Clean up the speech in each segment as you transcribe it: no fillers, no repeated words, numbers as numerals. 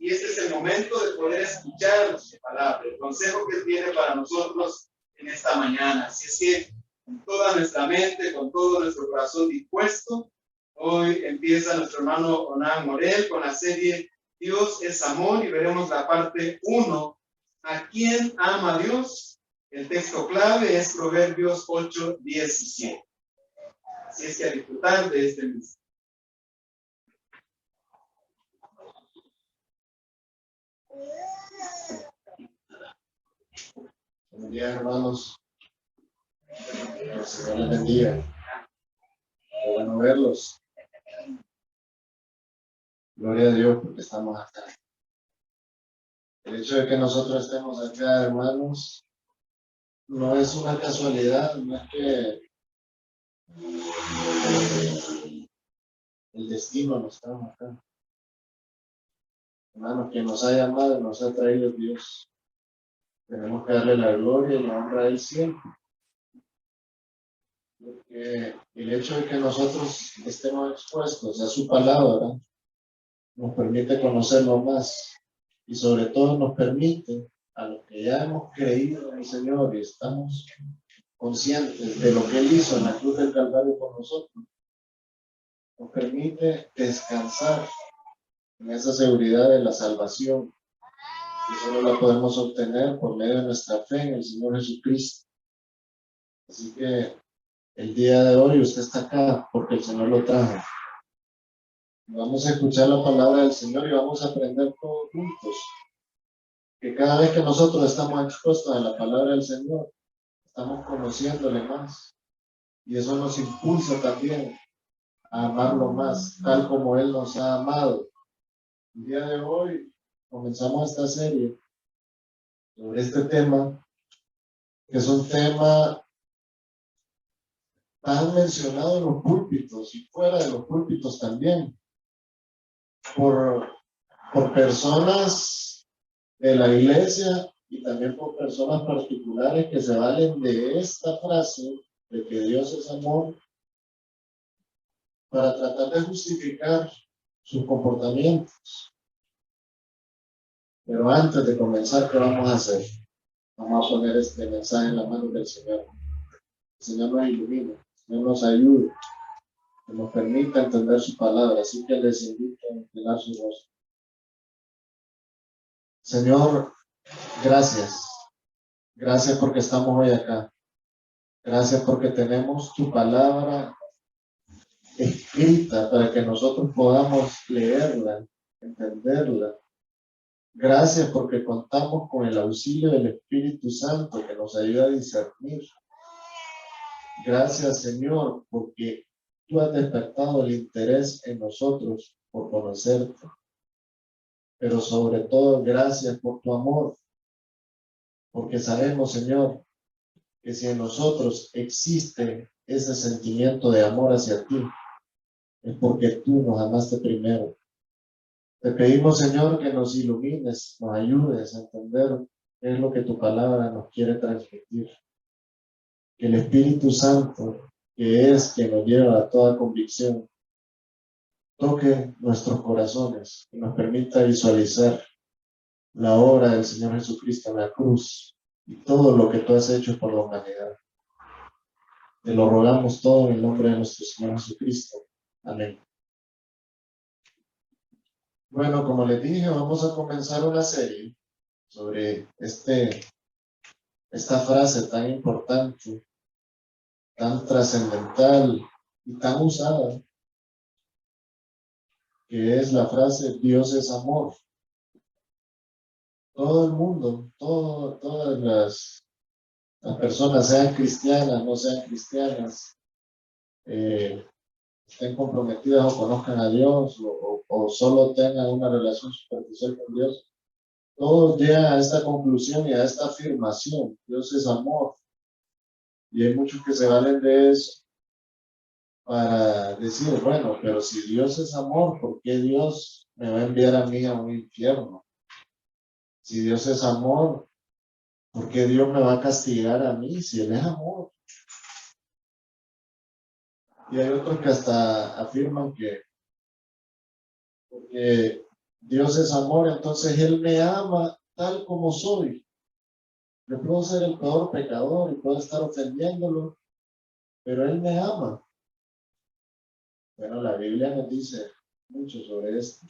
y este es el momento de poder escuchar su palabra, el consejo que Él tiene para nosotros en esta mañana. Así es que con toda nuestra mente, con todo nuestro corazón dispuesto, hoy empieza nuestro hermano Onan Morel con la serie Dios es amor y veremos la parte 1. ¿A quién ama Dios? El texto clave es Proverbios 8:17. Así es que a disfrutar de este mismo. Buenos días, hermanos. El Señor les bendiga. Qué bueno verlos. Gloria a Dios porque estamos acá. El hecho de que nosotros estemos acá, hermanos, no es una casualidad, no es que el destino nos trajo acá. Hermanos, quien nos ha llamado, nos ha traído Dios. Tenemos que darle la gloria y la honra a Él siempre. Porque el hecho de que nosotros estemos expuestos a su palabra nos permite conocerlo más y sobre todo nos permite a los que ya hemos creído en el Señor y estamos conscientes de lo que Él hizo en la cruz del Calvario por nosotros, nos permite descansar en esa seguridad de la salvación que solo la podemos obtener por medio de nuestra fe en el Señor Jesucristo. Así que el día de hoy usted está acá porque el Señor lo trajo. Vamos a escuchar la palabra del Señor y vamos a aprender todos juntos. Que cada vez que nosotros estamos expuestos a la palabra del Señor, estamos conociéndole más. Y eso nos impulsa también a amarlo más, tal como Él nos ha amado. El día de hoy comenzamos esta serie sobre este tema, que es un tema tan mencionado en los púlpitos y fuera de los púlpitos también, por personas de la iglesia y también por personas particulares que se valen de esta frase de que Dios es amor para tratar de justificar sus comportamientos. Pero antes de comenzar, ¿qué vamos a hacer? Vamos a poner este mensaje en la mano del Señor. El Señor nos ilumine, el Señor nos ayude, que nos permita entender su palabra. Así que les invito a inclinar su rostro. Señor, gracias. Gracias porque estamos hoy acá. Gracias porque tenemos tu palabra escrita para que nosotros podamos leerla, entenderla. Gracias porque contamos con el auxilio del Espíritu Santo que nos ayuda a discernir. Gracias, Señor, porque tú has despertado el interés en nosotros por conocerte. Pero sobre todo, gracias por tu amor, porque sabemos, Señor, que si en nosotros existe ese sentimiento de amor hacia ti, es porque tú nos amaste primero. Te pedimos, Señor, que nos ilumines, nos ayudes a entender qué es lo que tu palabra nos quiere transmitir. Que el Espíritu Santo, que es quien nos lleva a toda convicción, toque nuestros corazones y nos permita visualizar la obra del Señor Jesucristo en la cruz y todo lo que tú has hecho por la humanidad. Te lo rogamos todo en el nombre de nuestro Señor Jesucristo. Amén. Bueno, como les dije, vamos a comenzar una serie sobre esta frase tan importante, tan trascendental y tan usada, que es la frase Dios es amor. Todo el mundo, todas las personas, sean cristianas, no sean cristianas, estén comprometidas o conozcan a Dios o solo tengan una relación superficial con Dios, todos llegan a esta conclusión y a esta afirmación: Dios es amor. Y hay muchos que se valen de eso para decir, bueno, pero si Dios es amor, ¿por qué Dios me va a enviar a mí a un infierno? Si Dios es amor, ¿por qué Dios me va a castigar a mí si Él es amor? Y hay otros que hasta afirman que porque Dios es amor, entonces Él me ama tal como soy. Yo puedo ser el peor pecador y puedo estar ofendiéndolo, pero Él me ama. Bueno, la Biblia nos dice mucho sobre esto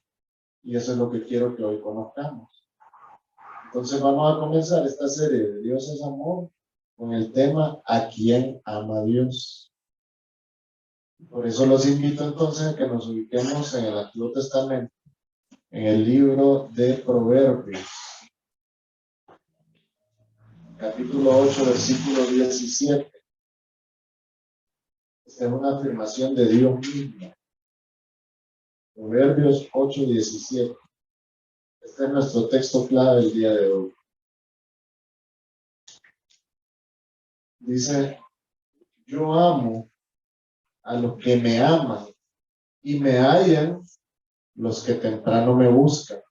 y eso es lo que quiero que hoy conozcamos. Entonces vamos a comenzar esta serie de Dios es amor con el tema ¿a quién ama Dios? Por eso los invito entonces a que nos ubiquemos en el Antiguo Testamento, en el libro de Proverbios, capítulo 8, versículo 17. Esta es una afirmación de Dios mismo. Proverbios 8, 17. Este es nuestro texto clave el día de hoy. Dice, yo amo a los que me aman y me hallan los que temprano me buscan.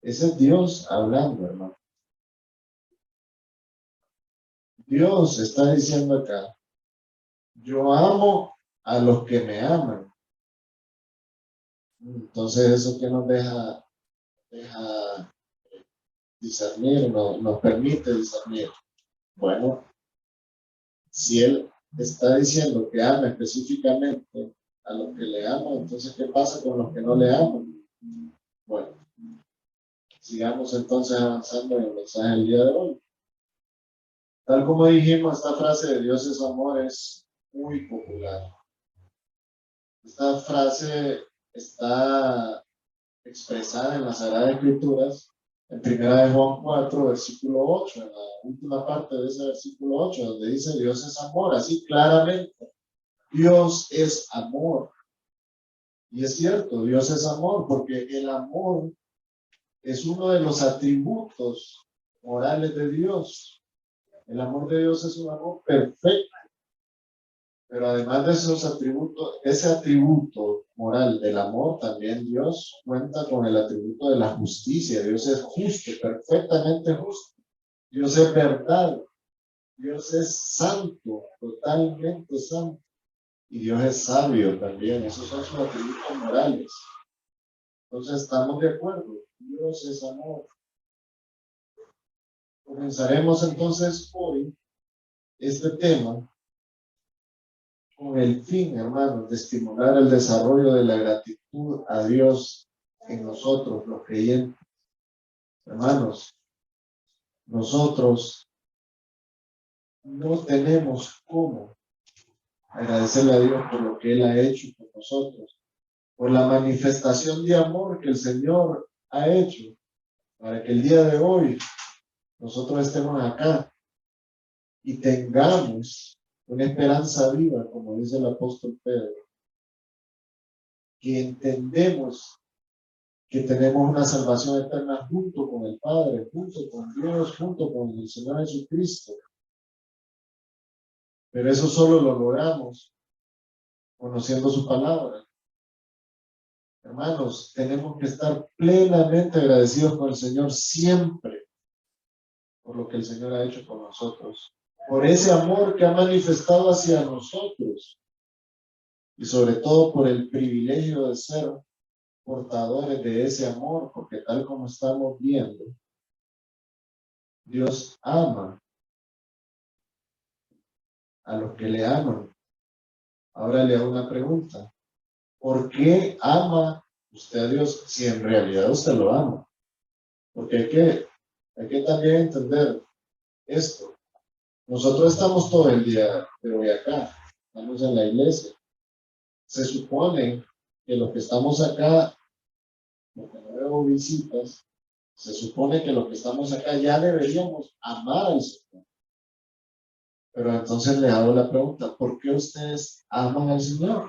Ese es Dios hablando, hermano. Dios está diciendo acá, yo amo a los que me aman. Entonces eso que nos deja discernir, nos permite discernir. Bueno, si Él está diciendo que ama específicamente a los que le aman, entonces ¿qué pasa con los que no le aman? Bueno, sigamos entonces avanzando en el mensaje del día de hoy. Tal como dijimos, esta frase de Dios es amor es muy popular. Esta frase está expresada en las Sagradas Escrituras, en 1 Juan 4, versículo 8, en la última parte de ese versículo 8, donde dice Dios es amor, así claramente. Dios es amor. Y es cierto, Dios es amor, porque el amor es uno de los atributos morales de Dios. El amor de Dios es un amor perfecto. Pero además de esos atributos, ese atributo moral del amor, también Dios cuenta con el atributo de la justicia. Dios es justo, perfectamente justo. Dios es verdad. Dios es santo, totalmente santo. Y Dios es sabio también. Esos son sus atributos morales. Entonces estamos de acuerdo. Dios es amor. Comenzaremos entonces hoy este tema con el fin, hermanos, de estimular el desarrollo de la gratitud a Dios en nosotros, los creyentes. Hermanos, nosotros no tenemos cómo agradecerle a Dios por lo que Él ha hecho por nosotros, por la manifestación de amor que el Señor ha hecho, para que el día de hoy nosotros estemos acá y tengamos una esperanza viva, como dice el apóstol Pedro, que entendemos que tenemos una salvación eterna junto con el Padre, junto con Dios, junto con el Señor Jesucristo. Pero eso solo lo logramos conociendo su palabra. Hermanos, tenemos que estar plenamente agradecidos con el Señor siempre por lo que el Señor ha hecho por nosotros, por ese amor que ha manifestado hacia nosotros y sobre todo por el privilegio de ser portadores de ese amor, porque tal como estamos viendo, Dios ama a los que le aman. Ahora le hago una pregunta. ¿Por qué ama usted a Dios si en realidad usted lo ama? Porque hay que también entender esto. Nosotros estamos todo el día de hoy acá, estamos en la iglesia. Se supone que los que estamos acá, porque no veo visitas, se supone que los que estamos acá ya deberíamos amar al Señor. Pero entonces le hago la pregunta, ¿por qué ustedes aman al Señor?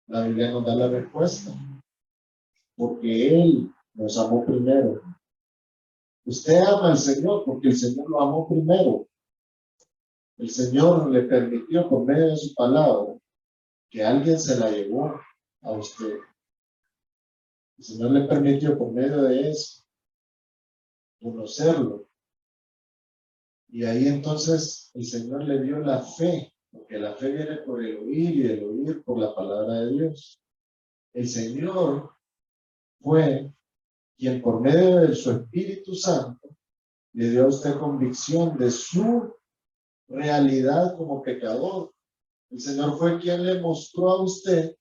La Biblia nos da la respuesta. Porque Él nos amó primero. Usted ama al Señor porque el Señor lo amó primero. El Señor le permitió por medio de su palabra que alguien se la llevó a usted. El Señor le permitió por medio de eso conocerlo. Y ahí entonces el Señor le dio la fe, porque la fe viene por el oír y el oír por la palabra de Dios. El Señor fue quien por medio de su Espíritu Santo le dio a usted convicción de su realidad como pecador. El Señor fue quien le mostró a usted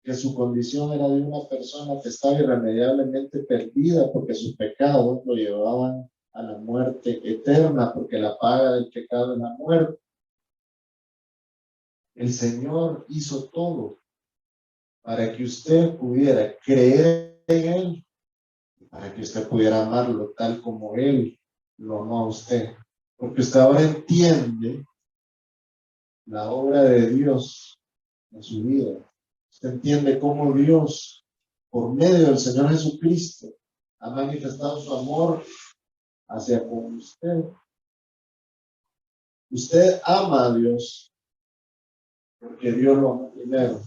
que su condición era de una persona que estaba irremediablemente perdida porque sus pecados lo llevaban a la muerte eterna, porque la paga del pecado es la muerte. El Señor hizo todo para que usted pudiera creer en Él, para que usted pudiera amarlo tal como Él lo amó a usted. Porque usted ahora entiende la obra de Dios en su vida. Usted entiende cómo Dios, por medio del Señor Jesucristo, ha manifestado su amor hacia con usted. Usted ama a Dios porque Dios lo amó primero.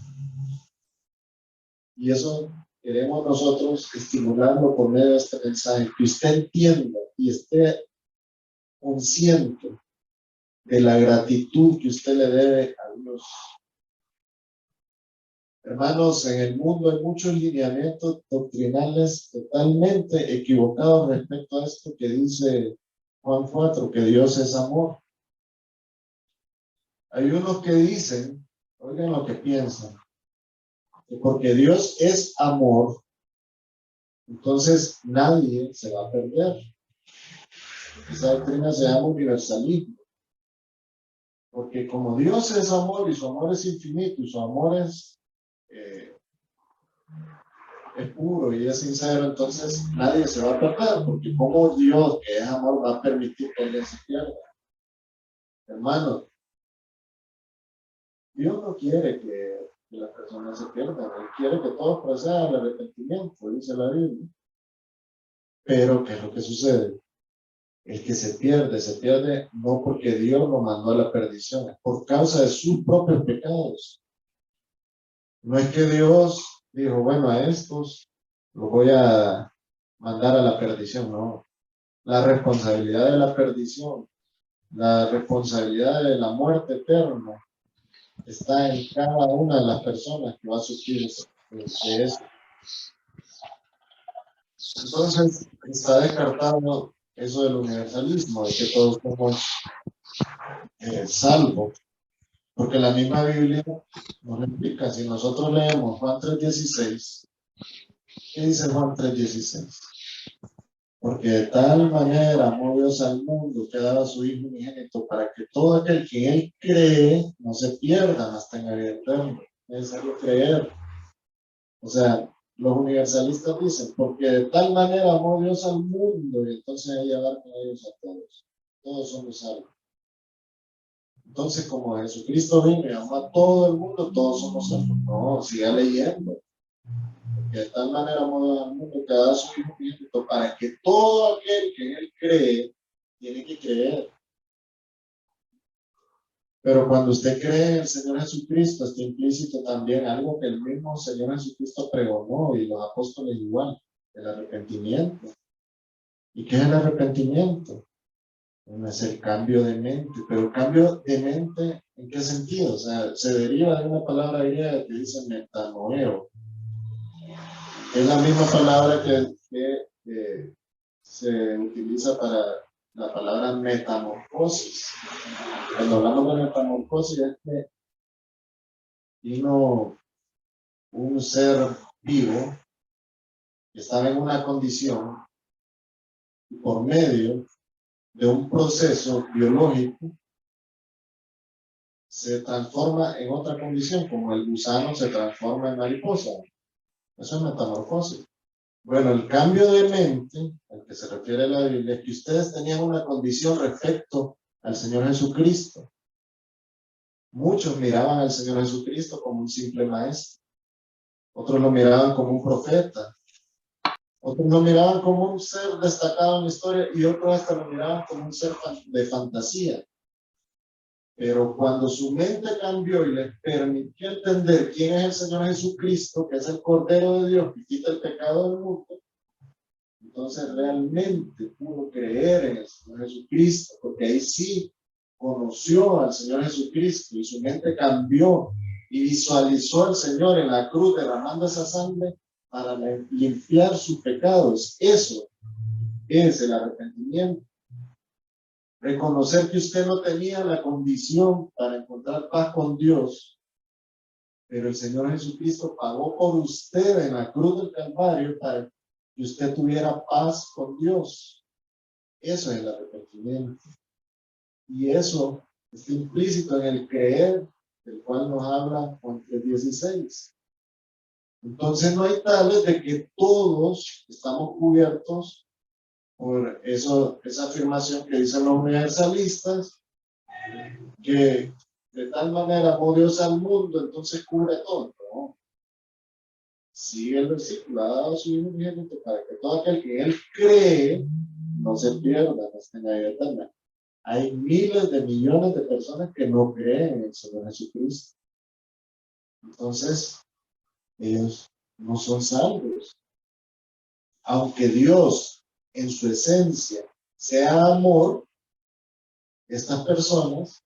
Y eso queremos nosotros estimularlo por medio de este mensaje, que usted entienda y esté consciente de la gratitud que usted le debe a Dios. Hermanos, en el mundo hay muchos lineamientos doctrinales totalmente equivocados respecto a esto que dice Juan 4, que Dios es amor. Hay unos que dicen, oigan lo que piensan, que porque Dios es amor, entonces nadie se va a perder. Esa doctrina se llama universalismo. Porque como Dios es amor y su amor es infinito y su amor es puro y es sincero, entonces nadie se va a perder, porque como Dios, que es amor, va a permitir que alguien se pierda. Hermano, Dios no quiere que las personas se pierdan, Él quiere que todos procedan al arrepentimiento, dice la Biblia. Pero, ¿qué es lo que sucede? El que se pierde no porque Dios lo mandó a la perdición, es por causa de sus propios pecados. No es que Dios dijo, bueno, a estos los voy a mandar a la perdición, no. La responsabilidad de la perdición, la responsabilidad de la muerte eterna está en cada una de las personas que va a sufrir de eso. Entonces, está descartado eso del universalismo, de que todos somos salvos, porque la misma Biblia nos lo explica. Si nosotros leemos Juan 3:16, ¿qué dice Juan 3:16? Porque de tal manera amó Dios al mundo que daba a su Hijo unigénito para que todo aquel que en Él cree no se pierda, mas tenga vida eterna. Es necesario creer. O sea, los universalistas dicen, porque de tal manera amó Dios al mundo, y entonces hay que dar con ellos a todos. Todos somos salvos. Entonces, como Jesucristo vino y amó a todo el mundo, todos somos salvos. No, siga leyendo. Porque de tal manera amó Dios al mundo que da a su Hijo unigénito para que todo aquel que en Él cree, tiene que creer. Pero cuando usted cree en el Señor Jesucristo, está implícito también algo que el mismo Señor Jesucristo pregonó y los apóstoles igual, el arrepentimiento. ¿Y qué es el arrepentimiento? No es el cambio de mente, pero cambio de mente, ¿en qué sentido? O sea, se deriva de una palabra griega que dice metanoeo. Es la misma palabra que se utiliza para la palabra metamorfosis. Cuando hablamos de metamorfosis es que vino un ser vivo que estaba en una condición y por medio de un proceso biológico se transforma en otra condición, como el gusano se transforma en mariposa. Eso es metamorfosis. Bueno, el cambio de mente al que se refiere la Biblia es que ustedes tenían una condición respecto al Señor Jesucristo. Muchos miraban al Señor Jesucristo como un simple maestro. Otros lo miraban como un profeta. Otros lo miraban como un ser destacado en la historia y otros hasta lo miraban como un ser de fantasía. Pero cuando su mente cambió y les permitió entender quién es el Señor Jesucristo, que es el Cordero de Dios que quita el pecado del mundo, entonces realmente pudo creer en el Señor Jesucristo, porque ahí sí conoció al Señor Jesucristo y su mente cambió y visualizó al Señor en la cruz derramando esa sangre para limpiar sus pecados. Eso es el arrepentimiento. Reconocer que usted no tenía la condición para encontrar paz con Dios, pero el Señor Jesucristo pagó por usted en la cruz del Calvario para que usted tuviera paz con Dios. Eso es el arrepentimiento. Y eso está implícito en el creer, del cual nos habla Juan 3:16. Entonces no hay tales de que todos estamos cubiertos por eso, esa afirmación que dicen los universalistas, que de tal manera amó Dios al mundo, entonces cubre todo. No. Sigue el versículo, ha dado su Hijo unigénito para que todo aquel que en él cree no se pierda, no tenga vida eterna. Hay miles de millones de personas que no creen en el Señor Jesucristo. Entonces, ellos no son salvos. Aunque Dios, en su esencia, sea amor, estas personas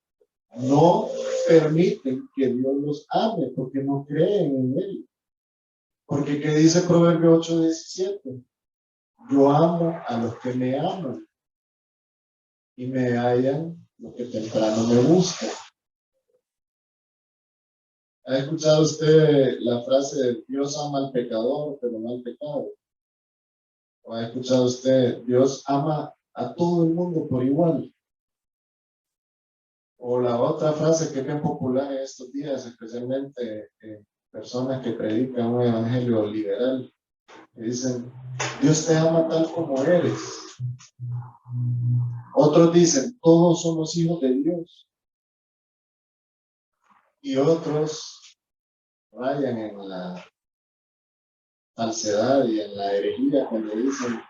no permiten que Dios los ame porque no creen en Él. Porque, ¿qué dice Proverbio 8:17? Yo amo a los que me aman y me hallan los que temprano me buscan. ¿Ha escuchado usted la frase de Dios ama al pecador, pero no al pecado? ¿O ha escuchado usted Dios ama a todo el mundo por igual? O la otra frase que es bien popular en estos días, especialmente personas que predican un evangelio liberal, que dicen, Dios te ama tal como eres. Otros dicen, todos somos hijos de Dios. Y otros rayan en la falsedad y en la herejía cuando dicen,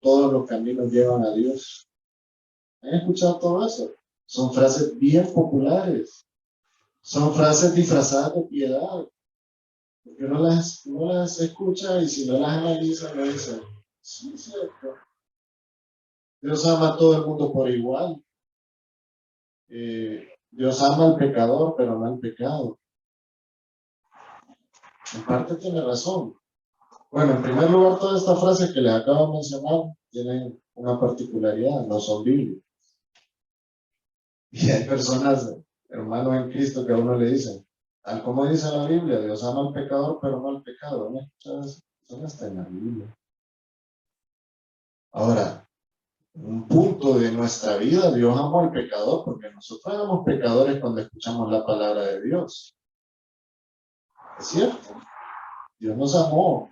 todos los caminos llevan a Dios. ¿Han escuchado todo eso? Son frases bien populares. Son frases disfrazadas de piedad. Porque uno las escucha y si no las analiza, no dice, sí, es cierto. Dios ama a todo el mundo por igual. Dios ama al pecador, pero no al pecado. En parte tiene razón. Bueno, en primer lugar, todas estas frases que les acabo de mencionar tienen una particularidad, no son bíblicas. Y hay personas, hermanos en Cristo, que a uno le dicen, tal como dice la Biblia, Dios ama al pecador, pero no al pecado. ¿No? Eso no está en la Biblia. Ahora, un punto de nuestra vida, Dios amó al pecador, porque nosotros éramos pecadores cuando escuchamos la palabra de Dios. Es cierto, Dios nos amó.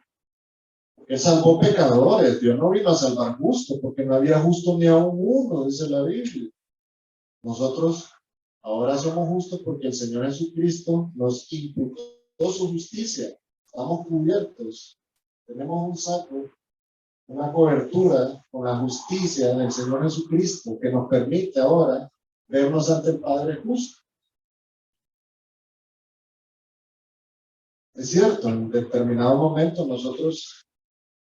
Él salvó pecadores, Dios no vino a salvar justos, porque no había justo ni aún uno, dice la Biblia. Nosotros ahora somos justos porque el Señor Jesucristo nos imputó su justicia. Estamos cubiertos. Tenemos un saco, una cobertura con la justicia del Señor Jesucristo que nos permite ahora vernos ante el Padre justo. Es cierto, en determinado momento nosotros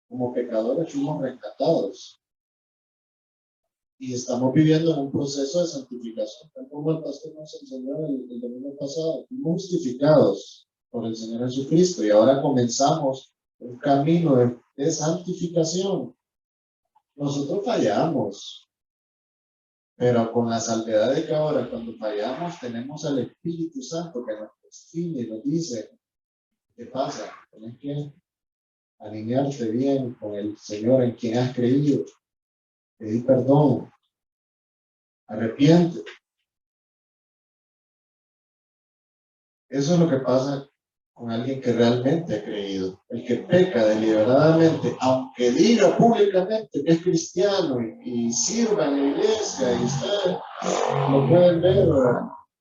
como pecadores fuimos rescatados y estamos viviendo en un proceso de santificación, tal como el pastor nos enseñó el domingo pasado. Fuimos justificados por el Señor Jesucristo y ahora comenzamos un camino de santificación. Nosotros fallamos, pero con la salvedad de que ahora cuando fallamos tenemos al Espíritu Santo que nos define y nos dice, ¿qué pasa? Tienes que alinearte bien con el Señor en quien has creído, pedir perdón, arrepiéntete. Eso es lo que pasa con alguien que realmente ha creído. El que peca deliberadamente, aunque diga públicamente que es cristiano y sirva en la iglesia, y ustedes lo pueden ver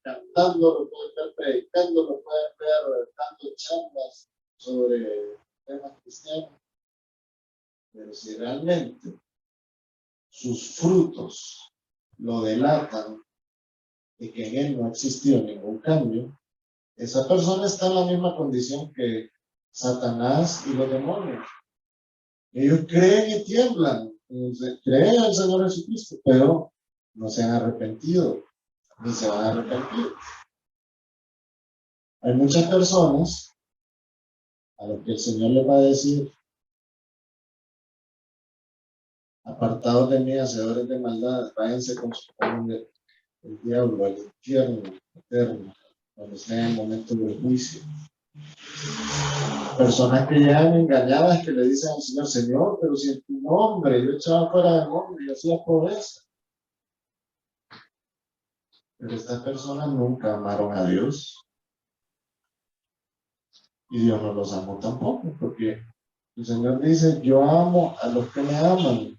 cantando, lo pueden ver predicando, lo pueden ver dando charlas sobre temas cristianos. Pero si realmente sus frutos lo delatan de que en él no existió ningún cambio, esa persona está en la misma condición que Satanás y los demonios. Ellos creen y tiemblan, creen en el Señor Jesucristo, pero no se han arrepentido, ni se van a arrepentir. Hay muchas personas a las que el Señor les va a decir, Apartados de mí, hacedores de maldad, váyanse con su poder el diablo al infierno eterno, cuando estén en el momento del juicio. Personas que llegan engañadas que le dicen al Señor, Señor, pero si en tu nombre yo echaba fuera demonios y hacía pobreza. Pero estas personas nunca amaron a Dios. Y Dios no los amó tampoco, porque el Señor dice, yo amo a los que me aman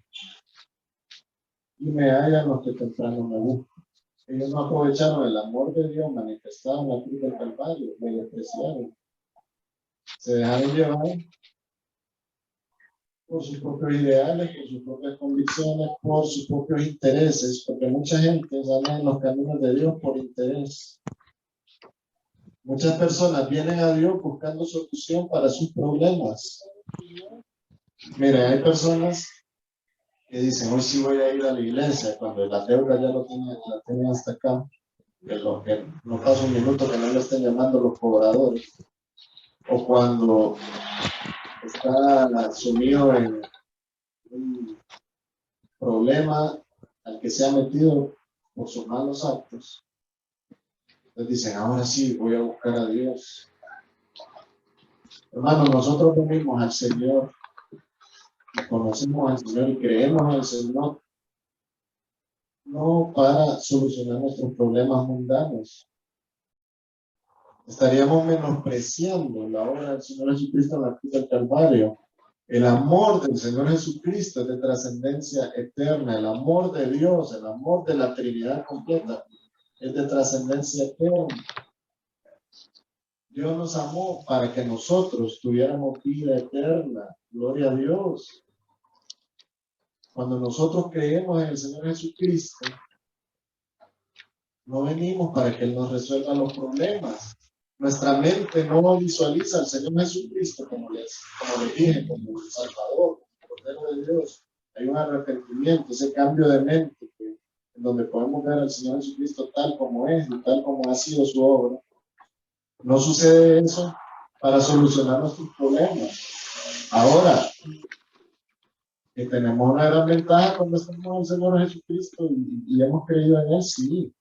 y me hallan los que temprano me buscan. Ellos no aprovecharon el amor de Dios manifestado en la cruz del Calvario, me despreciaron. Se dejaron llevar por sus propios ideales, por sus propias convicciones, por sus propios intereses, porque mucha gente sale en los caminos de Dios por interés. Muchas personas vienen a Dios buscando solución para sus problemas. Mira, hay personas que dicen, hoy sí voy a ir a la iglesia, cuando la deuda ya la tienen hasta acá, que no pasa un minuto que no le estén llamando los cobradores, o cuando está sumido en un problema al que se ha metido por sus malos actos. Entonces dicen, ahora sí, voy a buscar a Dios. Hermanos, nosotros venimos al Señor, y conocemos al Señor y creemos en el Señor, no para solucionar nuestros problemas mundanos. Estaríamos menospreciando la obra del Señor Jesucristo en la cruz del Calvario. El amor del Señor Jesucristo es de trascendencia eterna. El amor de Dios, el amor de la Trinidad completa, es de trascendencia eterna. Dios nos amó para que nosotros tuviéramos vida eterna. Gloria a Dios. Cuando nosotros creemos en el Señor Jesucristo, no venimos para que Él nos resuelva los problemas. Nuestra mente no visualiza al Señor Jesucristo como les dije, como el Salvador, como el Cordero de Dios. Hay un arrepentimiento, ese cambio de mente, en donde podemos ver al Señor Jesucristo tal como es y tal como ha sido su obra. No sucede eso para solucionar nuestros problemas. Ahora, que tenemos una gran ventaja cuando estamos en el Señor Jesucristo y hemos creído en Él, sí.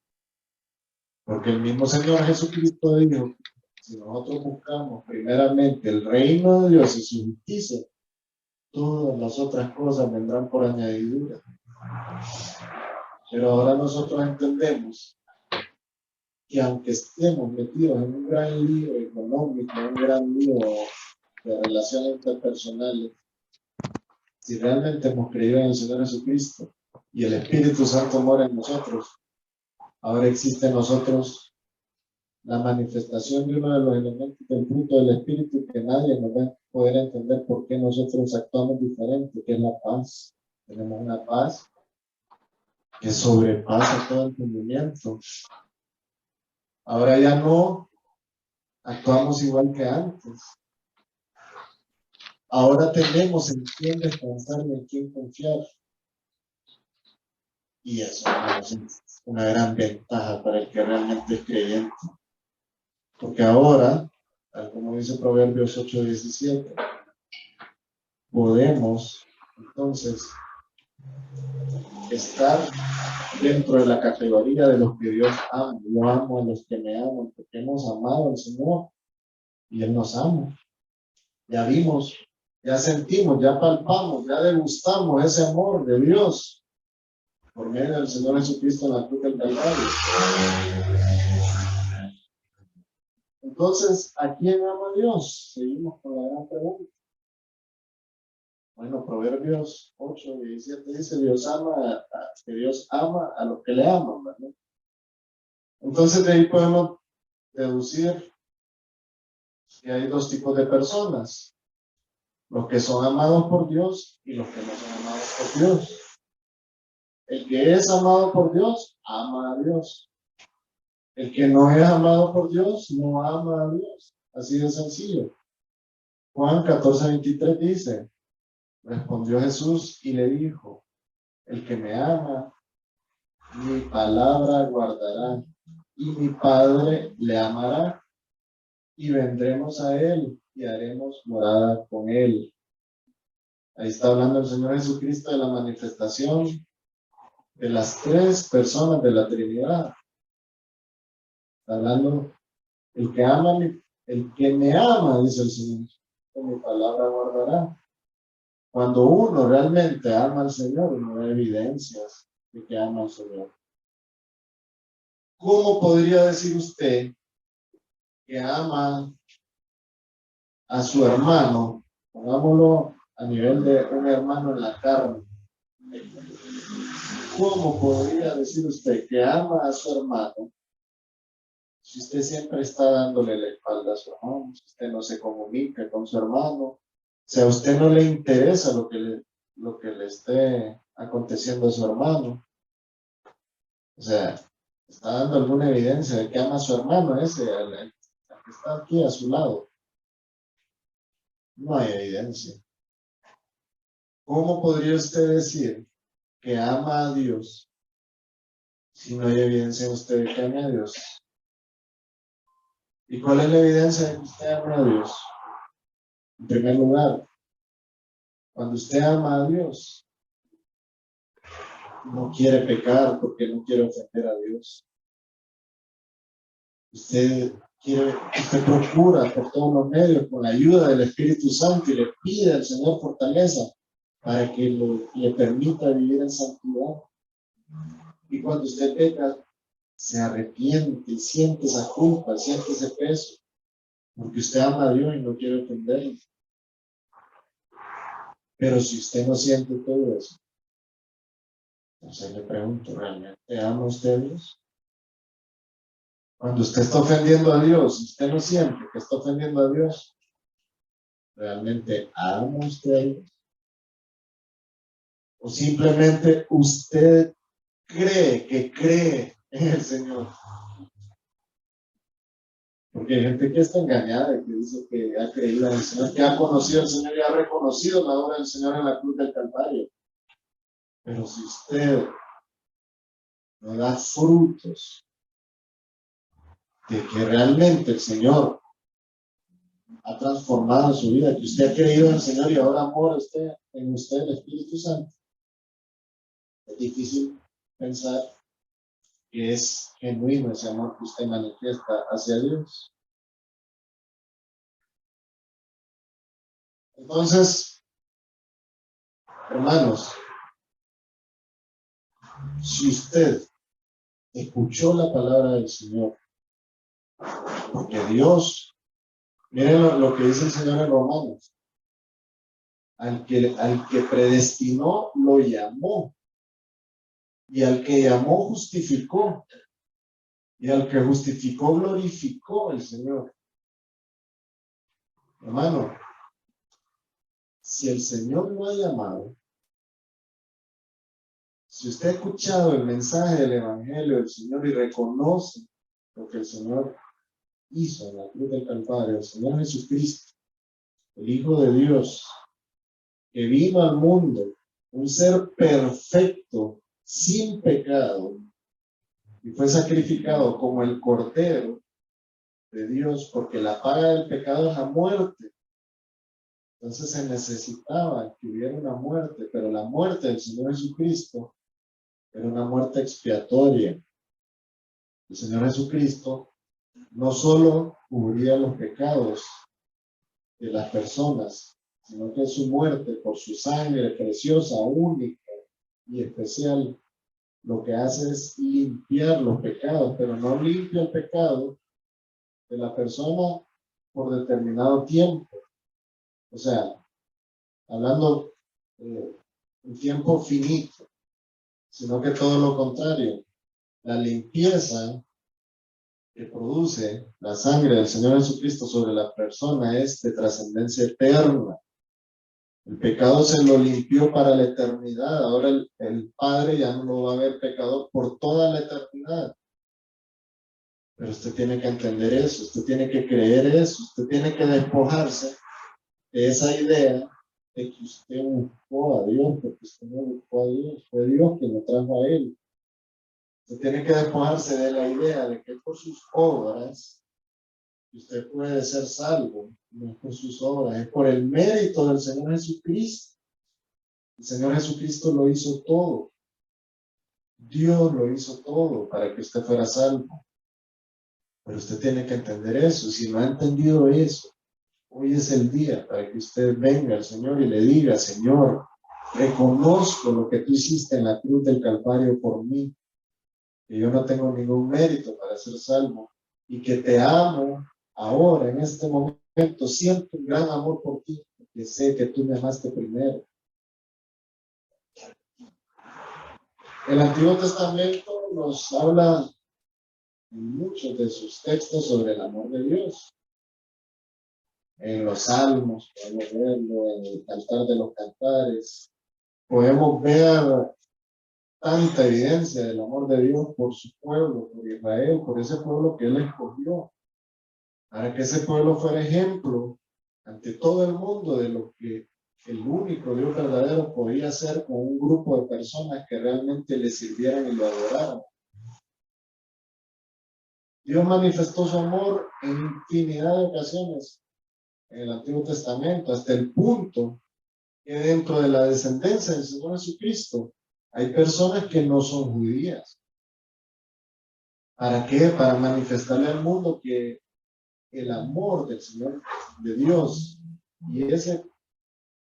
Porque el mismo Señor Jesucristo dijo, si nosotros buscamos primeramente el reino de Dios y su justicia, todas las otras cosas vendrán por añadidura. Pero ahora nosotros entendemos que aunque estemos metidos en un gran lío económico, un gran lío de relaciones interpersonales, si realmente hemos creído en el Señor Jesucristo y el Espíritu Santo mora en nosotros, ahora existe en nosotros la manifestación de uno de los elementos del fruto del Espíritu que nadie nos va a poder entender por qué nosotros actuamos diferente, que es la paz. Tenemos una paz que sobrepasa todo entendimiento. Ahora ya no actuamos igual que antes. Ahora tenemos en quién descansar y en quién confiar. Y eso es una gran ventaja para el que realmente es creyente. Porque ahora, tal como dice Proverbios 8:17, podemos entonces estar dentro de la categoría de los que Dios ama. Yo amo a los que me aman, porque hemos amado al Señor y Él nos ama. Ya vimos, ya sentimos, ya palpamos, ya degustamos ese amor de Dios por medio del Señor Jesucristo en la cruz del Calvario. Entonces, ¿a quién ama Dios? Seguimos con la gran pregunta. Bueno, Proverbios 8:17 dice, que Dios ama a los que le aman, ¿verdad? Entonces, de ahí podemos deducir que hay dos tipos de personas. Los que son amados por Dios y los que no son amados por Dios. El que es amado por Dios, ama a Dios. El que no es amado por Dios, no ama a Dios. Así de sencillo. Juan 14:23 dice, respondió Jesús y le dijo, el que me ama, mi palabra guardará, y mi Padre le amará, y vendremos a él y haremos morada con él. Ahí está hablando el Señor Jesucristo de la manifestación de las tres personas de la Trinidad. Está hablando, el que ama, el que me ama, dice el Señor, que mi palabra guardará. Cuando uno realmente ama al Señor, uno ve evidencias de que ama al Señor. ¿Cómo podría decir usted que ama a su hermano? Pongámoslo a nivel de un hermano en la carne. ¿Cómo podría decir usted que ama a su hermano si usted siempre está dándole la espalda a su hermano, si usted no se comunica con su hermano, si a usted no le interesa lo que le esté aconteciendo a su hermano? O sea, está dando alguna evidencia de que ama a su hermano ese, al que está aquí a su lado. No hay evidencia. ¿Cómo podría usted decir que ama a Dios si no hay evidencia en usted de que ama a Dios? ¿Y cuál es la evidencia de que usted ama a Dios? En primer lugar, cuando usted ama a Dios, no quiere pecar porque no quiere ofender a Dios. Usted procura por todos los medios, con la ayuda del Espíritu Santo, y le pide al Señor fortaleza para que le permita vivir en santidad. Y cuando usted peca, se arrepiente y siente esa culpa, siente ese peso, porque usted ama a Dios y no quiere ofenderlo. Pero si usted no siente todo eso, entonces le pregunto, ¿realmente ama usted a Dios? Cuando usted está ofendiendo a Dios, usted no siente que está ofendiendo a Dios, ¿realmente ama usted a Dios? ¿O simplemente usted cree en el Señor? Porque hay gente que está engañada y que dice que ha creído en el Señor, que ha conocido al Señor y ha reconocido la obra del Señor en la cruz del Calvario. Pero si usted no da frutos de que realmente el Señor ha transformado su vida, que usted ha creído en el Señor y ahora mora en usted el Espíritu Santo, es difícil pensar que es genuino ese amor que usted manifiesta hacia Dios. Entonces, hermanos, si usted escuchó la palabra del Señor, porque Dios, miren lo que dice el Señor en Romanos, al que predestinó lo llamó, y al que llamó justificó, y al que justificó glorificó el Señor. Hermano, si el Señor lo ha llamado, si usted ha escuchado el mensaje del Evangelio del Señor y reconoce lo que el Señor hizo en la cruz del Calvario, el Señor Jesucristo, el Hijo de Dios, que vino al mundo, un ser perfecto, sin pecado, y fue sacrificado como el Cordero de Dios, porque la paga del pecado es la muerte. Entonces se necesitaba que hubiera una muerte, pero la muerte del Señor Jesucristo era una muerte expiatoria. El Señor Jesucristo no solo cubría los pecados de las personas, sino que su muerte por su sangre preciosa, única y especial, lo que hace es limpiar los pecados, pero no limpia el pecado de la persona por determinado tiempo. O sea, hablando un tiempo finito, sino que todo lo contrario. La limpieza que produce la sangre del Señor Jesucristo sobre la persona es de trascendencia eterna. El pecado se lo limpió para la eternidad. Ahora el Padre ya no lo va a ver pecador por toda la eternidad. Pero usted tiene que entender eso, usted tiene que creer eso, usted tiene que despojarse de esa idea de que usted buscó a Dios, porque usted no buscó a Dios, fue Dios quien lo trajo a él. Usted tiene que despojarse de la idea de que por sus obras usted puede ser salvo, no es por sus obras, es por el mérito del Señor Jesucristo. El Señor Jesucristo lo hizo todo. Dios lo hizo todo para que usted fuera salvo. Pero usted tiene que entender eso. Si no ha entendido eso, hoy es el día para que usted venga al Señor y le diga: Señor, reconozco lo que tú hiciste en la cruz del Calvario por mí, que yo no tengo ningún mérito para ser salvo, y que te amo ahora, en este momento. Siento un gran amor por ti, porque sé que tú me amaste primero. El Antiguo Testamento nos habla en muchos de sus textos sobre el amor de Dios. En los Salmos podemos verlo, en el Cantar de los Cantares. Podemos ver tanta evidencia del amor de Dios por su pueblo, por Israel, por ese pueblo que Él escogió, para que ese pueblo fuera ejemplo ante todo el mundo de lo que el único Dios verdadero podía hacer con un grupo de personas que realmente le sirvieran y lo adoraran. Dios manifestó su amor en infinidad de ocasiones en el Antiguo Testamento, hasta el punto que dentro de la descendencia del Señor Jesucristo hay personas que no son judías. ¿Para qué? Para manifestarle al mundo que el amor del Señor, de Dios, y ese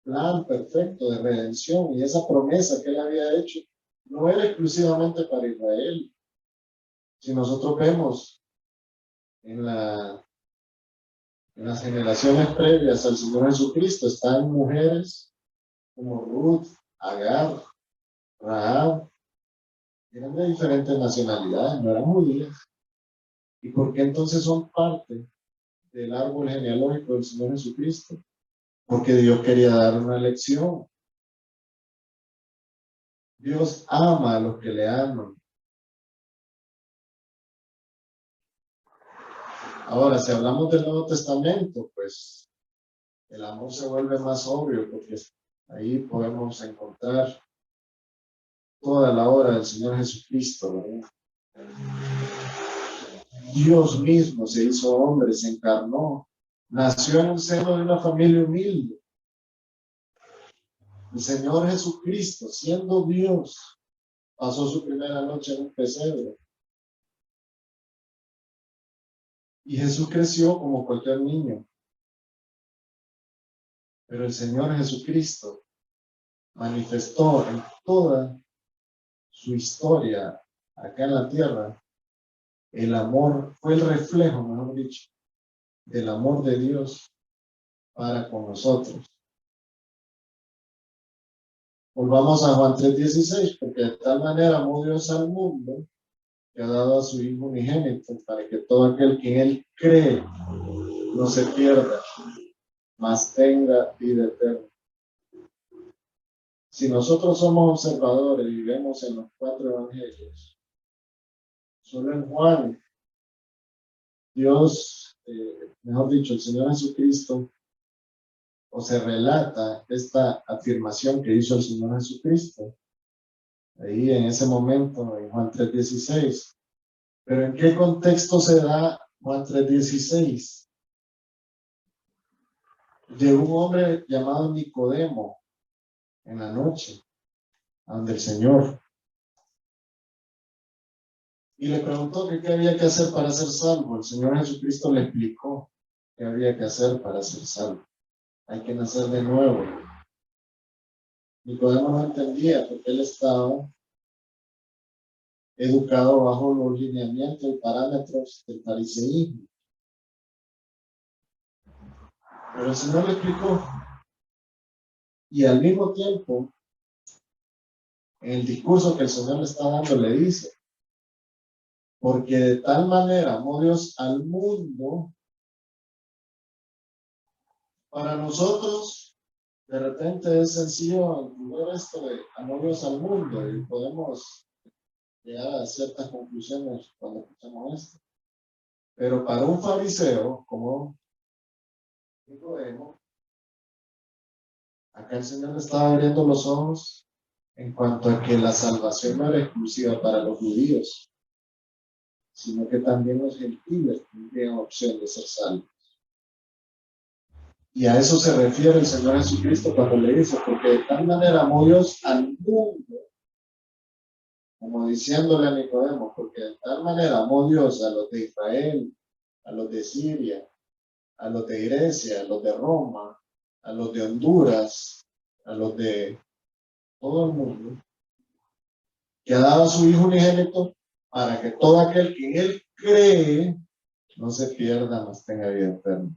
plan perfecto de redención y esa promesa que Él había hecho, no era exclusivamente para Israel. Si nosotros vemos en las generaciones previas al Señor Jesucristo, están mujeres como Ruth, Agar, Rahab, eran de diferentes nacionalidades, no eran judías. ¿Y por qué entonces son parte del árbol genealógico del Señor Jesucristo? Porque Dios quería dar una lección. Dios ama a los que le aman. Ahora, si hablamos del Nuevo Testamento, pues el amor se vuelve más obvio, porque ahí podemos encontrar toda la obra del Señor Jesucristo, ¿verdad? Dios mismo se hizo hombre, se encarnó, nació en el seno de una familia humilde. El Señor Jesucristo, siendo Dios, pasó su primera noche en un pesebre. Y Jesús creció como cualquier niño. Pero el Señor Jesucristo manifestó en toda su historia acá en la tierra el amor, fue el reflejo, mejor dicho, del amor de Dios para con nosotros. Volvamos a Juan 3:16, porque de tal manera amó Dios al mundo que ha dado a su Hijo unigénito, para que todo aquel que en Él cree no se pierda, mas tenga vida eterna. Si nosotros somos observadores y vemos en los 4 evangelios, solo en Juan, Dios, mejor dicho, el Señor Jesucristo, o se relata esta afirmación que hizo el Señor Jesucristo, ahí en ese momento, en Juan 3:16. Pero ¿en qué contexto se da Juan 3:16? De un hombre llamado Nicodemo, en la noche, ante el Señor. Y le preguntó que qué había que hacer para ser salvo. El Señor Jesucristo le explicó qué había que hacer para ser salvo. Hay que nacer de nuevo. Nicodemo no entendía porque él estaba educado bajo los lineamientos y parámetros del fariseísmo. Pero el Señor le explicó. Y al mismo tiempo, en el discurso que el Señor le está dando, le dice: porque de tal manera amó Dios al mundo. Para nosotros, de repente es sencillo entender esto de amó Dios al mundo y podemos llegar a ciertas conclusiones cuando escuchamos esto. Pero para un fariseo, como Nicodemo, acá el Señor le estaba abriendo los ojos en cuanto a que la salvación no era exclusiva para los judíos, sino que también los gentiles tendrían opción de ser salvos. Y a eso se refiere el Señor Jesucristo cuando le dice, porque de tal manera amó Dios al mundo, como diciéndole a Nicodemo, porque de tal manera amó Dios a los de Israel, a los de Siria, a los de Grecia, a los de Roma, a los de Honduras, a los de todo el mundo, que ha dado a su Hijo unigénito para que todo aquel que en Él cree no se pierda, mas tenga vida eterna.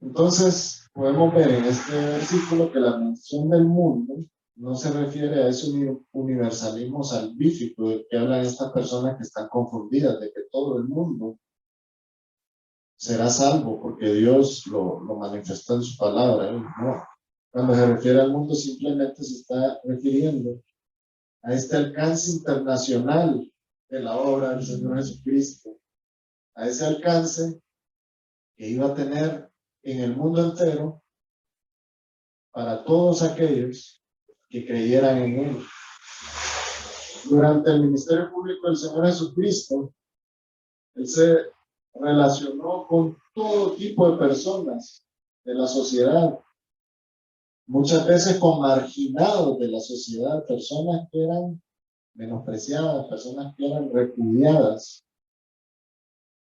Entonces, podemos ver en este versículo que la mención del mundo no se refiere a ese universalismo salvífico del que hablan estas personas que están confundidas, de que todo el mundo será salvo porque Dios lo manifestó en su palabra. No. Cuando se refiere al mundo simplemente se está refiriendo a este alcance internacional de la obra del Señor Jesucristo, a ese alcance que iba a tener en el mundo entero para todos aquellos que creyeran en Él. Durante el ministerio público del Señor Jesucristo, Él se relacionó con todo tipo de personas de la sociedad, muchas veces con marginados de la sociedad, personas que eran menospreciadas, personas que eran repudiadas,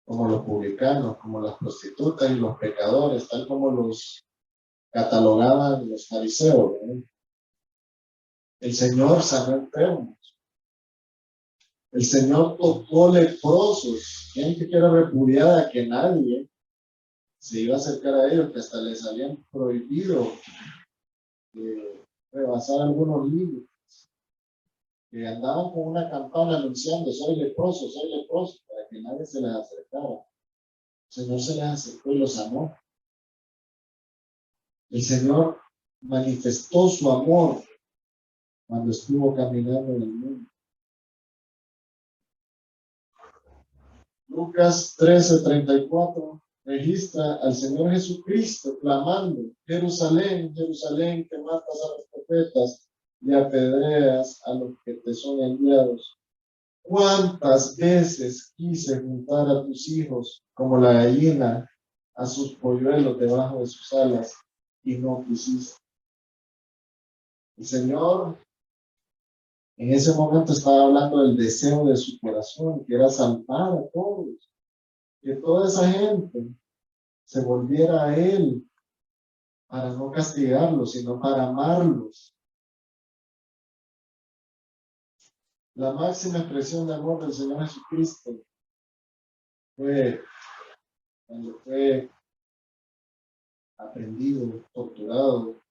como los publicanos, como las prostitutas y los pecadores, tal como los catalogaban los fariseos, ¿no? El Señor sanó enfermos. El Señor tocó leprosos, gente que era repudiada, que nadie se iba a acercar a ellos, que hasta les habían prohibido rebasar algunos límites, que andaban con una campana anunciando, soy leproso, para que nadie se les acercara. El Señor se les acercó y los sanó. El Señor manifestó su amor cuando estuvo caminando en el mundo. Lucas 13:34 registra al Señor Jesucristo clamando, Jerusalén, Jerusalén, que matas a los profetas y apedreas a los que te son enviados. ¿Cuántas veces quise juntar a tus hijos como la gallina a sus polluelos debajo de sus alas y no quisiste? El Señor en ese momento estaba hablando del deseo de su corazón, que era salvar a todos, que toda esa gente se volviera a Él para no castigarlos, sino para amarlos. La máxima expresión de amor del Señor Jesucristo fue cuando fue aprendido, torturado,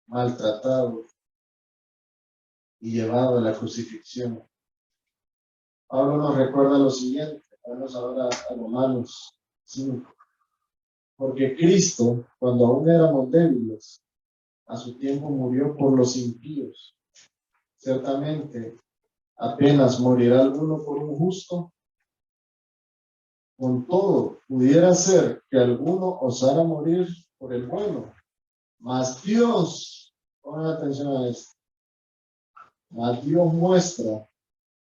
maltratado y llevado a la crucifixión. Pablo nos recuerda lo siguiente, vamos ahora a Romanos 5. Porque Cristo, cuando aún éramos débiles, a su tiempo murió por los impíos. Ciertamente, apenas morirá alguno por un justo. Con todo, pudiera ser que alguno osara morir por el bueno. Mas Dios, pongan atención a esto, mas Dios muestra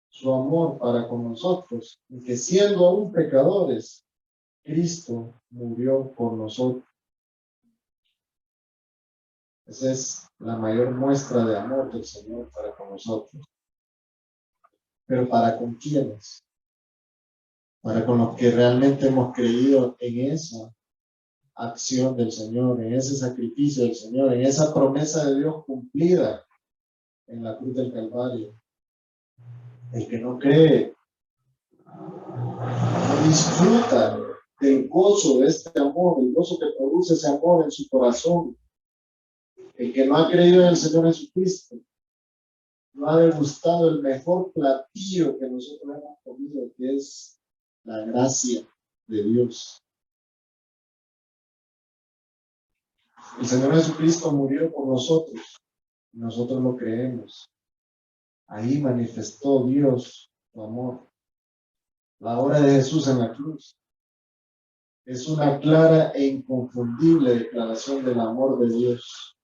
su amor para con nosotros, y que siendo aún pecadores, Cristo murió por nosotros. Esa es la mayor muestra de amor del Señor para con nosotros. Pero ¿para con quiénes? Para con los que realmente hemos creído en esa acción del Señor, en ese sacrificio del Señor, en esa promesa de Dios cumplida en la cruz del Calvario. El que no cree, no disfruta del gozo de este amor, el gozo que produce ese amor en su corazón. El que no ha creído en el Señor Jesucristo, no ha degustado el mejor platillo que nosotros hemos comido, que es la gracia de Dios. El Señor Jesucristo murió por nosotros, y nosotros lo creemos. Ahí manifestó Dios su amor. La obra de Jesús en la cruz es una clara e inconfundible declaración del amor de Dios.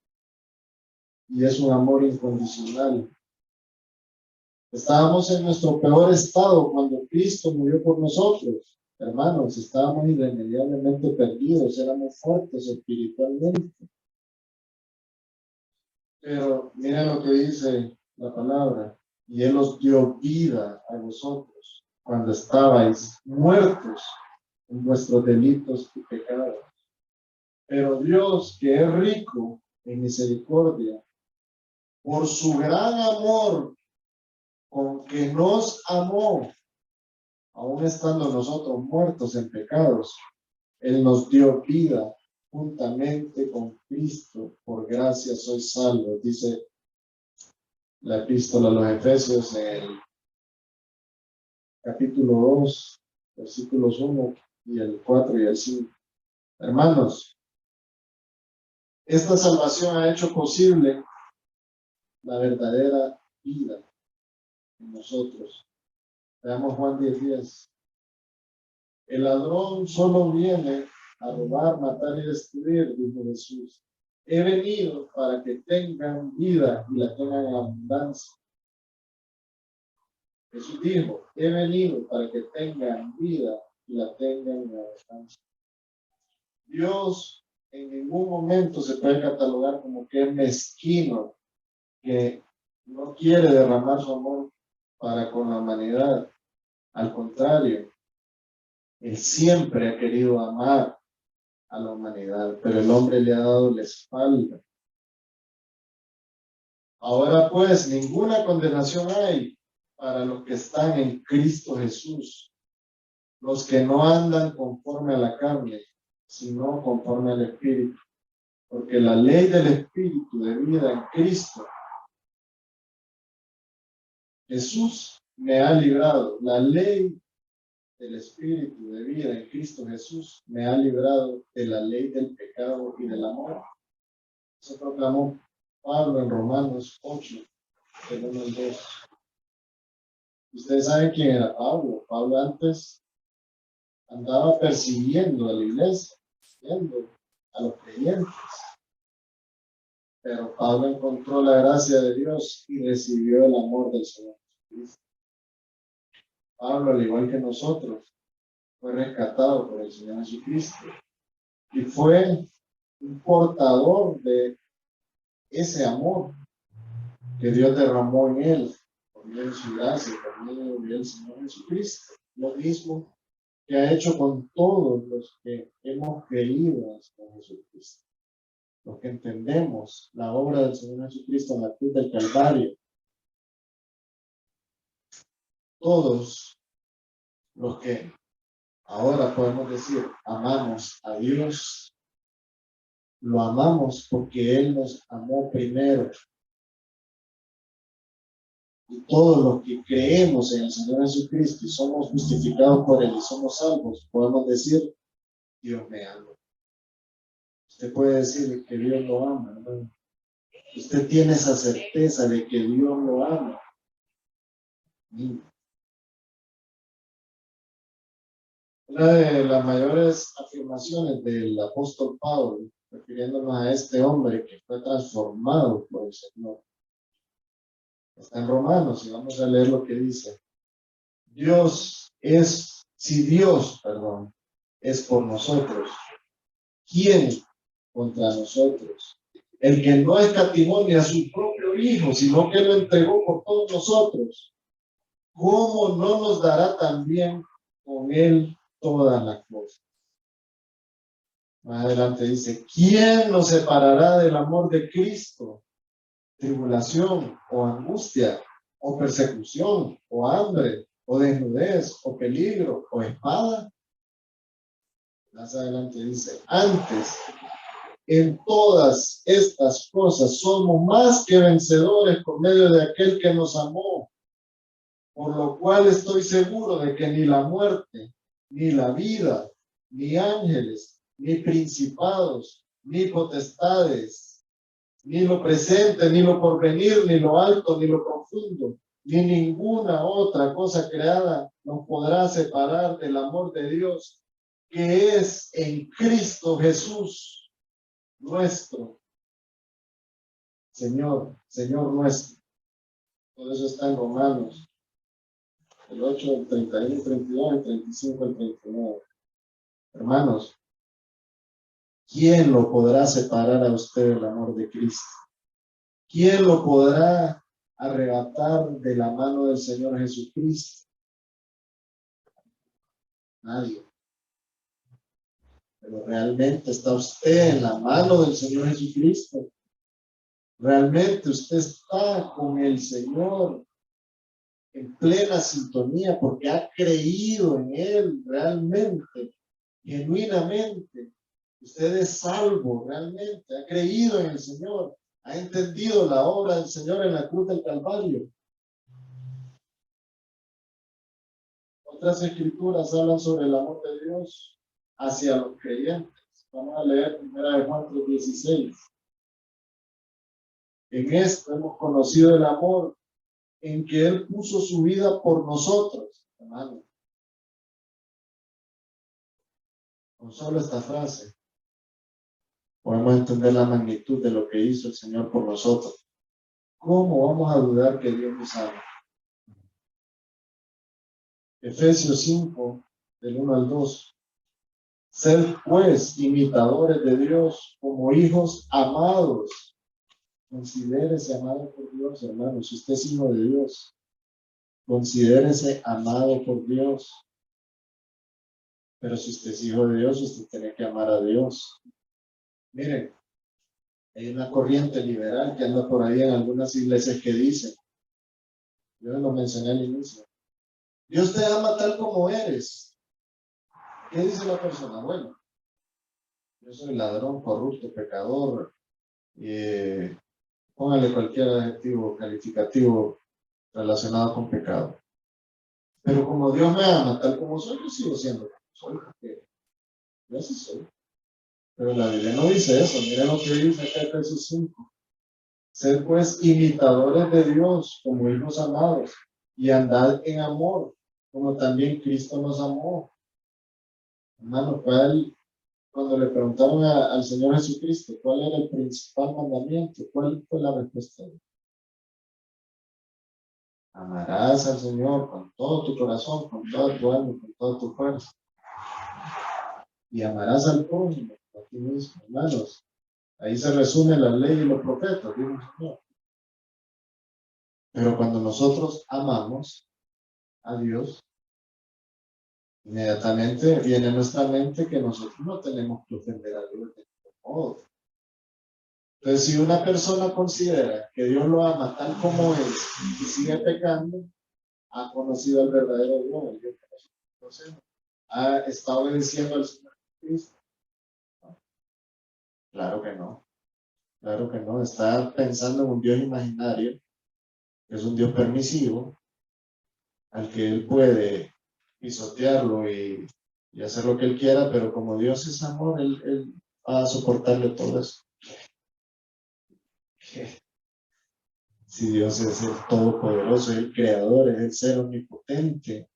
Y es un amor incondicional. Estábamos en nuestro peor estado cuando Cristo murió por nosotros. Hermanos, estábamos irremediablemente perdidos, éramos fuertes espiritualmente. Pero miren lo que dice la palabra. Y Él os dio vida a vosotros cuando estabais muertos en vuestros delitos y pecados. Pero Dios, que es rico en misericordia, por su gran amor con que nos amó, aun estando nosotros muertos en pecados, Él nos dio vida juntamente con Cristo. Por gracia sois salvos, dice la epístola a los Efesios en el capítulo 2, versículos 1 y el 4 y el 5. Hermanos, esta salvación ha hecho posible la verdadera vida en nosotros. Veamos Juan 10:10. El ladrón solo viene a robar, matar y destruir, dijo Jesús. He venido para que tengan vida y la tengan en abundancia. Jesús dijo, he venido para que tengan vida y la tengan en abundancia. Dios en ningún momento se puede catalogar como que es mezquino, que no quiere derramar su amor para con la humanidad. Al contrario, Él siempre ha querido amar a la humanidad, pero el hombre le ha dado la espalda. Ahora pues, ninguna condenación hay para los que están en Cristo Jesús, los que no andan conforme a la carne, sino conforme al Espíritu. Porque la ley del Espíritu de vida en Cristo Jesús me ha librado. La ley del Espíritu de vida en Cristo Jesús me ha librado de la ley del pecado y de la muerte. Eso proclamó Pablo en Romanos 8, del 1 al 2. Ustedes saben quién era Pablo. Pablo antes andaba persiguiendo a la iglesia, persiguiendo a los creyentes. Pero Pablo encontró la gracia de Dios y recibió el amor del Señor Jesucristo. Pablo, al igual que nosotros, fue rescatado por el Señor Jesucristo y fue un portador de ese amor que Dios derramó en él, por medio de su gracia, por medio del Señor Jesucristo. Lo mismo que ha hecho con todos los que hemos creído en Jesucristo. Los que entendemos la obra del Señor Jesucristo en la cruz del Calvario. Todos los que ahora podemos decir amamos a Dios, lo amamos porque Él nos amó primero. Y todos los que creemos en el Señor Jesucristo y somos justificados por Él y somos salvos, podemos decir, Dios me ama. Usted puede decir que Dios lo ama, ¿no? Usted tiene esa certeza de que Dios lo ama. Una de las mayores afirmaciones del apóstol Pablo, refiriéndonos a este hombre que fue transformado por el Señor, está en Romanos y vamos a leer lo que dice. Si Dios es por nosotros, ¿quién contra nosotros? El que no escatimó ni a su propio Hijo, sino que lo entregó por todos nosotros, ¿cómo no nos dará también con Él todas las cosas? Más adelante dice, ¿quién nos separará del amor de Cristo? Tribulación o angustia o persecución o hambre o desnudez o peligro o espada. Más adelante dice, antes en todas estas cosas somos más que vencedores por medio de aquel que nos amó, por lo cual estoy seguro de que ni la muerte, ni la vida, ni ángeles, ni principados, ni potestades, ni lo presente, ni lo porvenir, ni lo alto, ni lo profundo, ni ninguna otra cosa creada nos podrá separar del amor de Dios, que es en Cristo Jesús, nuestro Señor nuestro. Todo eso está en Romanos el 8, el 31, el 32, el 35, el 39. Hermanos, ¿quién lo podrá separar a usted del amor de Cristo? ¿Quién lo podrá arrebatar de la mano del Señor Jesucristo? Nadie. Pero realmente está usted en la mano del Señor Jesucristo. Realmente usted está con el Señor en plena sintonía porque ha creído en Él realmente, genuinamente. Usted es salvo realmente, ha creído en el Señor, ha entendido la obra del Señor en la cruz del Calvario. Otras escrituras hablan sobre el amor de Dios hacia los creyentes. Vamos a leer 1 Juan 3:16. En esto hemos conocido el amor en que Él puso su vida por nosotros, hermano. Con solo esta frase podemos entender la magnitud de lo que hizo el Señor por nosotros. ¿Cómo vamos a dudar que Dios nos ama? Efesios 5, del 1 al 2. Sed pues imitadores de Dios como hijos amados. Considérese amado por Dios, hermano. Si usted es hijo de Dios, considérese amado por Dios. Pero si usted es hijo de Dios, usted tiene que amar a Dios. Miren, hay una corriente liberal que anda por ahí en algunas iglesias que dice, yo lo mencioné al inicio, Dios te ama tal como eres. ¿Qué dice la persona? Bueno, yo soy ladrón, corrupto, pecador, póngale cualquier adjetivo calificativo relacionado con pecado. Pero como Dios me ama tal como soy, yo sigo siendo como soy, porque yo así soy. Pero la Biblia no dice eso. Miren lo que dice acá en Efesios 5. Sed pues imitadores de Dios como hijos amados y andad en amor, como también Cristo nos amó. Hermano, cuando le preguntaron al Señor Jesucristo cuál era el principal mandamiento, ¿cuál fue la respuesta? Amarás al Señor con todo tu corazón, con toda tu alma, con toda tu fuerza. Y amarás al prójimo, a ti mismo, hermanos. Ahí se resume la ley y los profetas, dijo el Señor. Pero cuando nosotros amamos a Dios, inmediatamente viene a nuestra mente que nosotros no tenemos que ofender a Dios de ningún modo. Entonces, si una persona considera que Dios lo ama tal como es y sigue pecando, ha conocido al verdadero Dios, el Dios que nosotros conocemos. ¿Está obedeciendo al Señor Cristo? No. Claro que no. Claro que no. Está pensando en un Dios imaginario, que es un Dios permisivo, al que Él puede pisotearlo y hacer lo que Él quiera, pero como Dios es amor, Él va a soportarle todo eso. Si Dios es el Todopoderoso, el Creador, es el ser omnipotente,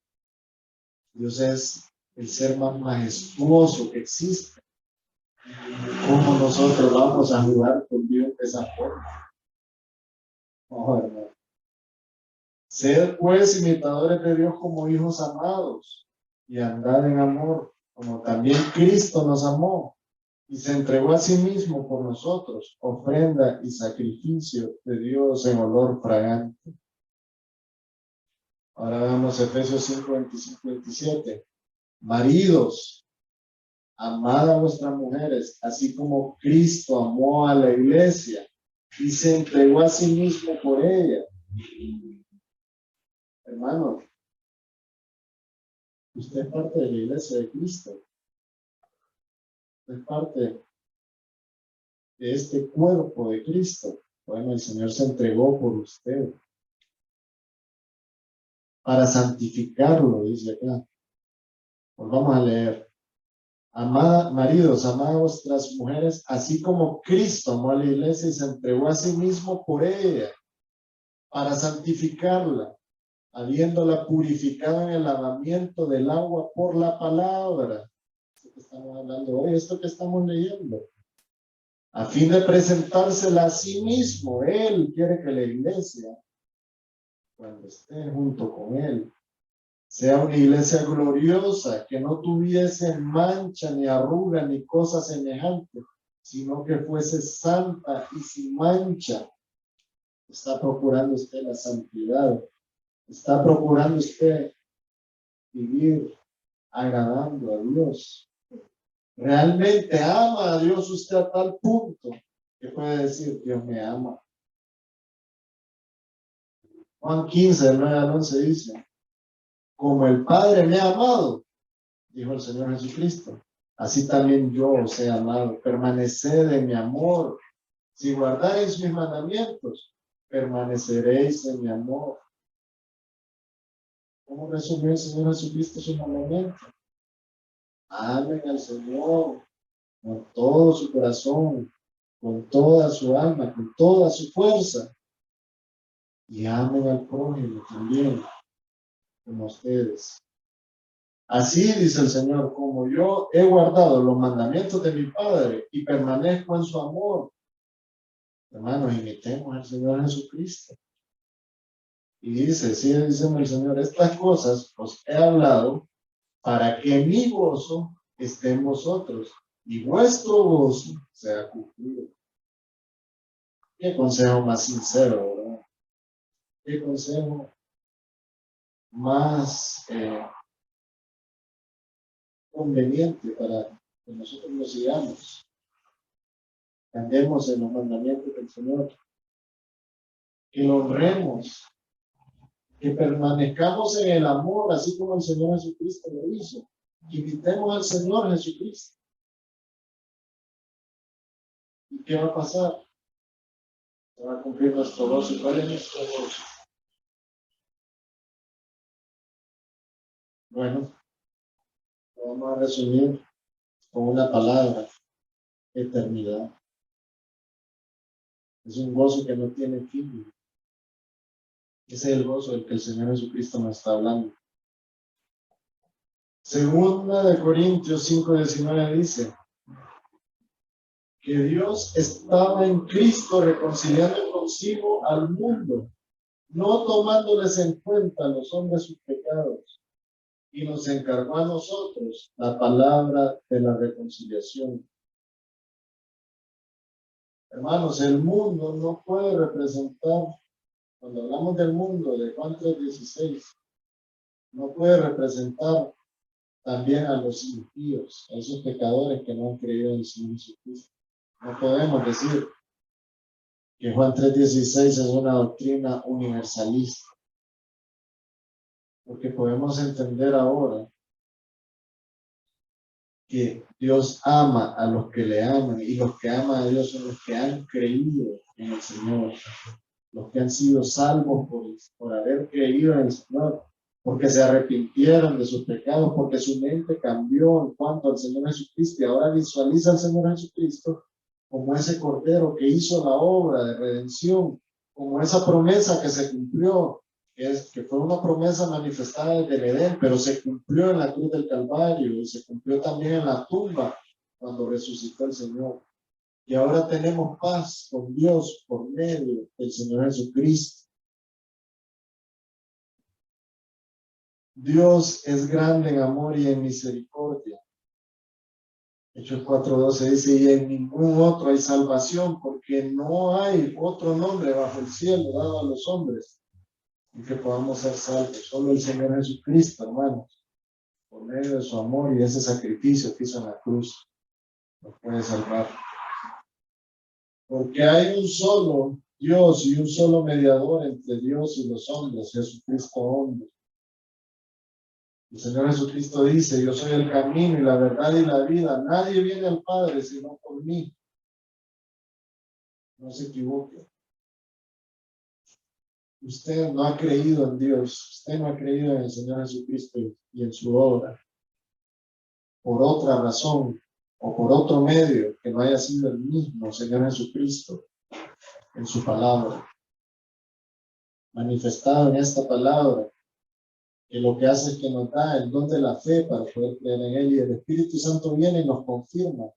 Dios es el ser más majestuoso que existe. ¿Cómo nosotros vamos a jugar con Dios de esa forma? No, hermano. Sed pues imitadores de Dios como hijos amados y andad en amor, como también Cristo nos amó y se entregó a sí mismo por nosotros, ofrenda y sacrificio de Dios en olor fragante. Ahora veamos Efesios 5, 25, 27. Maridos, amad a vuestras mujeres, así como Cristo amó a la iglesia y se entregó a sí mismo por ella. Hermano, usted es parte de la iglesia de Cristo. Usted es parte de este cuerpo de Cristo. Bueno, el Señor se entregó por usted para santificarlo, dice acá. Pues vamos a leer. Maridos, amad a vuestras mujeres, así como Cristo amó a la iglesia y se entregó a sí mismo por ella, para santificarla, habiéndola purificado en el lavamiento del agua por la palabra. Esto que estamos hablando hoy, esto que estamos leyendo. A fin de presentársela a sí mismo. Él quiere que la iglesia, cuando esté junto con Él, sea una iglesia gloriosa, que no tuviese mancha, ni arruga, ni cosa semejante, sino que fuese santa y sin mancha. Está procurando usted la santidad. Está procurando usted vivir agradando a Dios. Realmente ama a Dios usted a tal punto que puede decir, Dios me ama. Juan 15, del 9 al 11 dice, como el Padre me ha amado, dijo el Señor Jesucristo, así también yo os he amado. Permaneced en mi amor. Si guardáis mis mandamientos, permaneceréis en mi amor. ¿Cómo resumió el Señor Jesucristo su mandamiento? Amen al Señor con todo su corazón, con toda su alma, con toda su fuerza. Y amen al prójimo también, como ustedes. Así dice el Señor, como yo he guardado los mandamientos de mi Padre y permanezco en su amor. Hermanos, imitemos al Señor Jesucristo. Y dice, sigue diciendo el Señor, estas cosas os he hablado para que mi gozo esté en vosotros y vuestro gozo sea cumplido. Qué consejo más sincero, ¿verdad? Qué consejo más conveniente para que nosotros lo sigamos. Andemos en los mandamientos del Señor, que lo honremos, que permanezcamos en el amor, así como el Señor Jesucristo lo hizo. Que imitemos al Señor Jesucristo. ¿Y qué va a pasar? Se va a cumplir nuestro gozo. ¿Cuál es nuestro gozo? Bueno, lo vamos a resumir con una palabra: eternidad. Es un gozo que no tiene fin. Ese es el gozo del que el Señor Jesucristo nos está hablando. Segunda de Corintios 5:19 dice que Dios estaba en Cristo reconciliando consigo al mundo, no tomándoles en cuenta a los hombres sus pecados, y nos encargó a nosotros la palabra de la reconciliación. Hermanos, el mundo no puede representar, cuando hablamos del mundo de Juan 3:16, no puede representar también a los impíos, a esos pecadores que no han creído en el Señor Jesucristo. No podemos decir que Juan 3:16 es una doctrina universalista, porque podemos entender ahora que Dios ama a los que le aman, y los que aman a Dios son los que han creído en el Señor, los que han sido salvos por haber creído en el Señor, porque se arrepintieron de sus pecados, porque su mente cambió en cuanto al Señor Jesucristo, y ahora visualiza al Señor Jesucristo como ese Cordero que hizo la obra de redención, como esa promesa que se cumplió, que fue una promesa manifestada desde el Edén, pero se cumplió en la cruz del Calvario y se cumplió también en la tumba cuando resucitó el Señor. Y ahora tenemos paz con Dios por medio del Señor Jesucristo. Dios es grande en amor y en misericordia. Hechos 4:12 dice, y en ningún otro hay salvación, porque no hay otro nombre bajo el cielo dado a los hombres en que podamos ser salvos. Solo el Señor Jesucristo, hermanos, por medio de su amor y de ese sacrificio que hizo en la cruz, nos puede salvar. Porque hay un solo Dios y un solo mediador entre Dios y los hombres, Jesucristo hombre. El Señor Jesucristo dice, yo soy el camino y la verdad y la vida. Nadie viene al Padre sino por mí. No se equivoque. Usted no ha creído en Dios. Usted no ha creído en el Señor Jesucristo y en su obra por otra razón o por otro medio que no haya sido el mismo Señor Jesucristo en su palabra. Manifestado en esta palabra, que lo que hace es que nos da el don de la fe para poder creer en Él, y el Espíritu Santo viene y nos confirma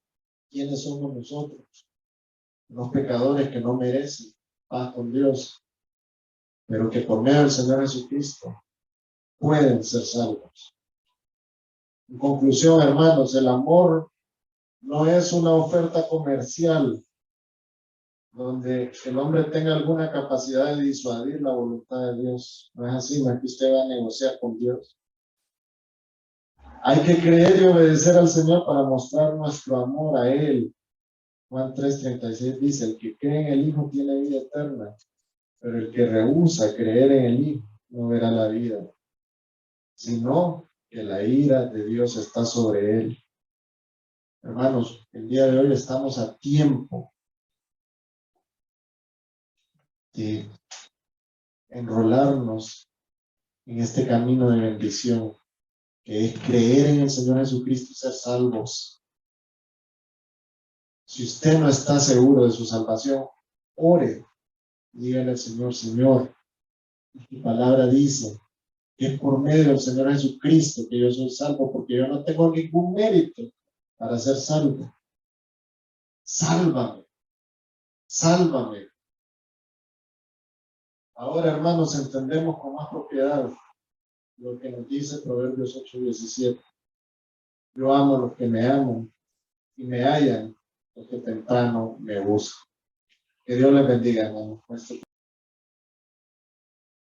quiénes somos nosotros, unos pecadores que no merecen paz con Dios, pero que por medio del Señor Jesucristo pueden ser salvos. En conclusión, hermanos, el amor no es una oferta comercial donde el hombre tenga alguna capacidad de disuadir la voluntad de Dios. No es así, no es que usted va a negociar con Dios. Hay que creer y obedecer al Señor para mostrar nuestro amor a Él. Juan 3:36 dice, el que cree en el Hijo tiene vida eterna, pero el que rehúsa creer en el Hijo no verá la vida, sino que la ira de Dios está sobre él. Hermanos, el día de hoy estamos a tiempo de enrolarnos en este camino de bendición, que es creer en el Señor Jesucristo y ser salvos. Si usted no está seguro de su salvación, ore, dígale al Señor, Señor, tu palabra dice que es por medio del Señor Jesucristo que yo soy salvo, porque yo no tengo ningún mérito para ser salvo. Sálvame, sálvame. Ahora, hermanos, entendemos con más propiedad lo que nos dice Proverbios 8:17. Yo amo a los que me aman y me hallan los que temprano me buscan. Que Dios les bendiga, hermanos.